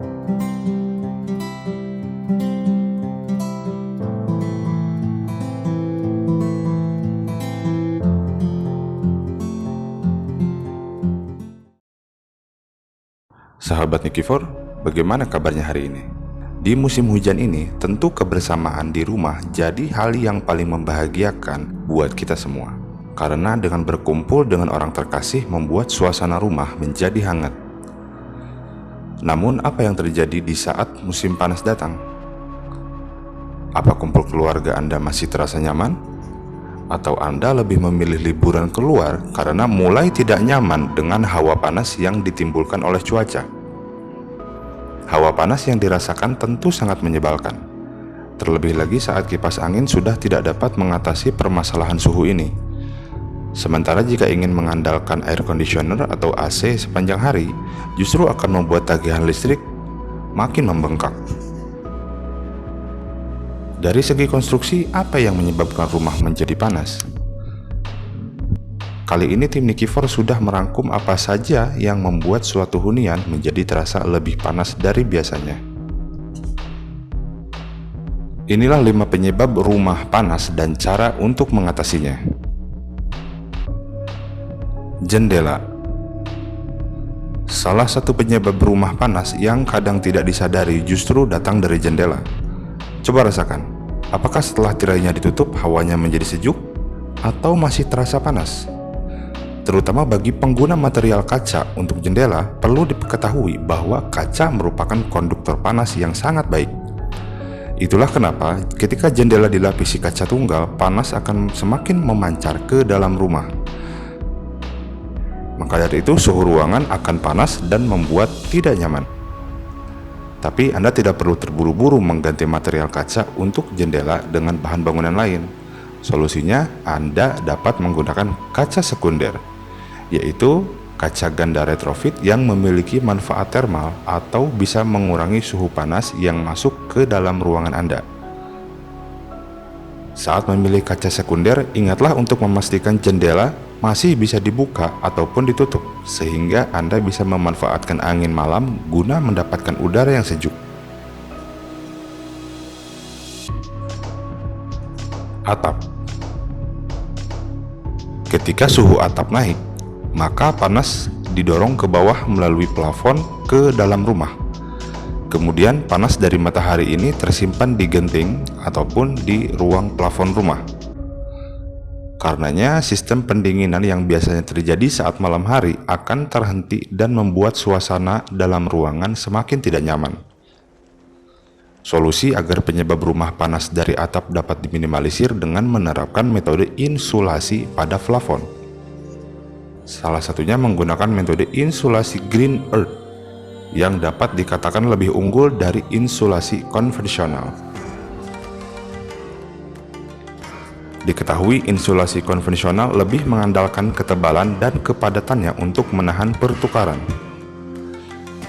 Sahabat Nikifor, bagaimana kabarnya hari ini? Di musim hujan ini, tentu kebersamaan di rumah jadi hal yang paling membahagiakan buat kita semua. Karena dengan berkumpul dengan orang terkasih membuat suasana rumah menjadi hangat. Namun apa yang terjadi di saat musim panas datang? Apa kumpul keluarga Anda masih terasa nyaman? Atau Anda lebih memilih liburan keluar karena mulai tidak nyaman dengan hawa panas yang ditimbulkan oleh cuaca? Hawa panas yang dirasakan tentu sangat menyebalkan. Terlebih lagi saat kipas angin sudah tidak dapat mengatasi permasalahan suhu ini. Sementara jika ingin mengandalkan air conditioner atau AC sepanjang hari, justru akan membuat tagihan listrik makin membengkak. Dari segi konstruksi, apa yang menyebabkan rumah menjadi panas? Kali ini tim Nikifor sudah merangkum apa saja yang membuat suatu hunian menjadi terasa lebih panas dari biasanya. Inilah 5 penyebab rumah panas dan cara untuk mengatasinya. Jendela. Salah satu penyebab rumah panas yang kadang tidak disadari justru datang dari jendela. Coba rasakan, apakah setelah tirainya ditutup hawanya menjadi sejuk atau masih terasa panas? Terutama bagi pengguna material kaca untuk jendela, perlu diketahui bahwa kaca merupakan konduktor panas yang sangat baik. Itulah kenapa ketika jendela dilapisi kaca tunggal, panas akan semakin memancar ke dalam rumah. Maka dari itu suhu ruangan akan panas dan membuat tidak nyaman. Tapi Anda tidak perlu terburu-buru mengganti material kaca untuk jendela dengan bahan bangunan lain. Solusinya, Anda dapat menggunakan kaca sekunder, yaitu kaca ganda retrofit yang memiliki manfaat termal atau bisa mengurangi suhu panas yang masuk ke dalam ruangan Anda. Saat memilih kaca sekunder, ingatlah untuk memastikan jendela masih bisa dibuka ataupun ditutup, sehingga Anda bisa memanfaatkan angin malam guna mendapatkan udara yang sejuk. Atap. Ketika suhu atap naik, maka panas didorong ke bawah melalui plafon ke dalam rumah. Kemudian panas dari matahari ini tersimpan di genting ataupun di ruang plafon rumah. Karenanya sistem pendinginan yang biasanya terjadi saat malam hari akan terhenti dan membuat suasana dalam ruangan semakin tidak nyaman. Solusi agar penyebab rumah panas dari atap dapat diminimalisir dengan menerapkan metode insulasi pada plafon. Salah satunya menggunakan metode insulasi Green Earth yang dapat dikatakan lebih unggul dari insulasi konvensional. Diketahui insulasi konvensional lebih mengandalkan ketebalan dan kepadatannya untuk menahan pertukaran.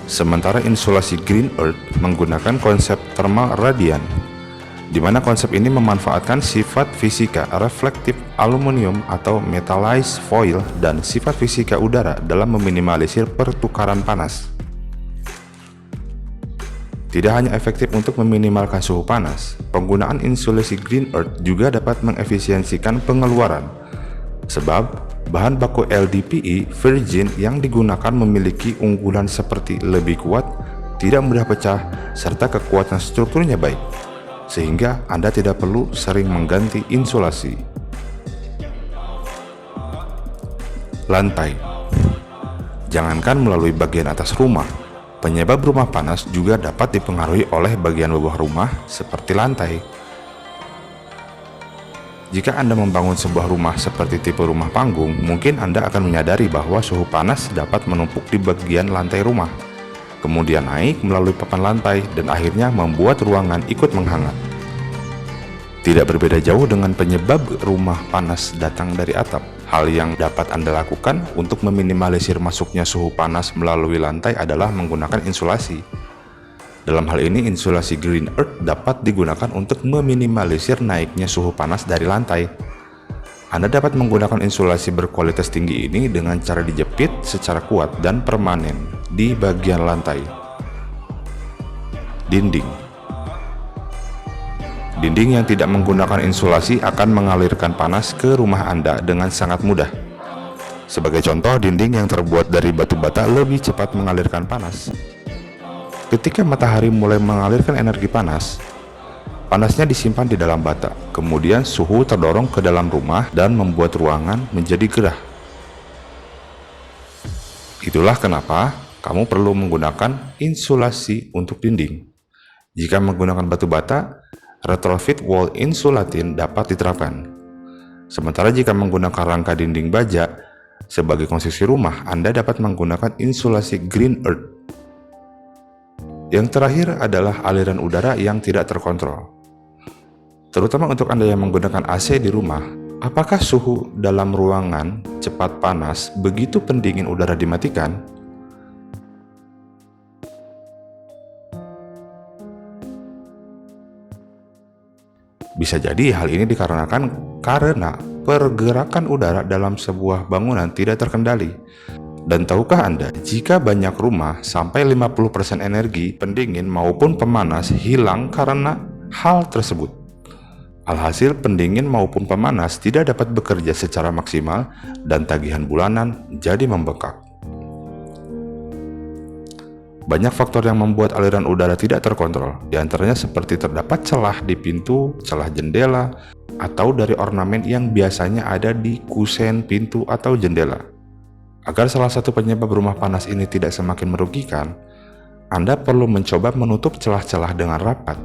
Sementara insulasi Green Earth menggunakan konsep thermal radiant, di mana konsep ini memanfaatkan sifat fisika reflektif aluminium atau metallized foil dan sifat fisika udara dalam meminimalisir pertukaran panas. Tidak hanya efektif untuk meminimalkan suhu panas, penggunaan insulasi Green Earth juga dapat mengefisiensikan pengeluaran, sebab bahan baku LDPE virgin yang digunakan memiliki unggulan seperti lebih kuat, tidak mudah pecah, serta kekuatan strukturnya baik, sehingga Anda tidak perlu sering mengganti insulasi. Lantai. Jangankan melalui bagian atas rumah, penyebab rumah panas juga dapat dipengaruhi oleh bagian bawah rumah seperti lantai. Jika Anda membangun sebuah rumah seperti tipe rumah panggung, mungkin Anda akan menyadari bahwa suhu panas dapat menumpuk di bagian lantai rumah, kemudian naik melalui papan lantai dan akhirnya membuat ruangan ikut menghangat. Tidak berbeda jauh dengan penyebab rumah panas datang dari atap. Hal yang dapat Anda lakukan untuk meminimalisir masuknya suhu panas melalui lantai adalah menggunakan insulasi. Dalam hal ini, insulasi Green Earth dapat digunakan untuk meminimalisir naiknya suhu panas dari lantai. Anda dapat menggunakan insulasi berkualitas tinggi ini dengan cara dijepit secara kuat dan permanen di bagian lantai. Dinding. Dinding yang tidak menggunakan insulasi akan mengalirkan panas ke rumah Anda dengan sangat mudah. Sebagai contoh, dinding yang terbuat dari batu bata lebih cepat mengalirkan panas. Ketika matahari mulai mengalirkan energi panas, panasnya disimpan di dalam bata. Kemudian suhu terdorong ke dalam rumah dan membuat ruangan menjadi gerah. Itulah kenapa kamu perlu menggunakan insulasi untuk dinding. Jika menggunakan batu bata, retrofit wall insulating dapat diterapkan. Sementara jika menggunakan rangka dinding baja sebagai konstruksi rumah, Anda dapat menggunakan insulasi green earth. Yang terakhir adalah aliran udara yang tidak terkontrol. Terutama untuk Anda yang menggunakan AC di rumah, apakah suhu dalam ruangan cepat panas begitu pendingin udara dimatikan? Bisa jadi hal ini dikarenakan karena pergerakan udara dalam sebuah bangunan tidak terkendali. Dan tahukah Anda, jika banyak rumah sampai 50% energi pendingin maupun pemanas hilang karena hal tersebut. Alhasil, pendingin maupun pemanas tidak dapat bekerja secara maksimal dan tagihan bulanan jadi membengkak. Banyak faktor yang membuat aliran udara tidak terkontrol, diantaranya seperti terdapat celah di pintu, celah jendela, atau dari ornamen yang biasanya ada di kusen pintu atau jendela. Agar salah satu penyebab rumah panas ini tidak semakin merugikan, Anda perlu mencoba menutup celah-celah dengan rapat.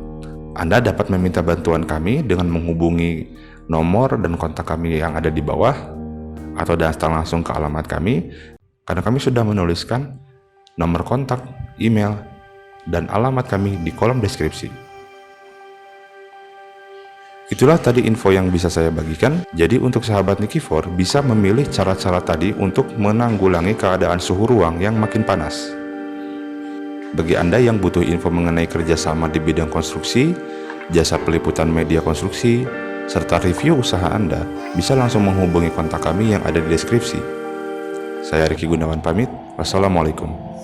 Anda dapat meminta bantuan kami dengan menghubungi nomor dan kontak kami yang ada di bawah, atau datang langsung ke alamat kami, karena kami sudah menuliskan nomor kontak, email, dan alamat kami di kolom deskripsi. Itulah tadi info yang bisa saya bagikan. Jadi untuk sahabat Nikifor bisa memilih cara-cara tadi untuk menanggulangi keadaan suhu ruang yang makin panas. Bagi Anda yang butuh info mengenai kerjasama di bidang konstruksi, jasa peliputan media konstruksi, serta review usaha Anda, bisa langsung menghubungi kontak kami yang ada di deskripsi. Saya Riki Gunawan pamit. Wassalamualaikum.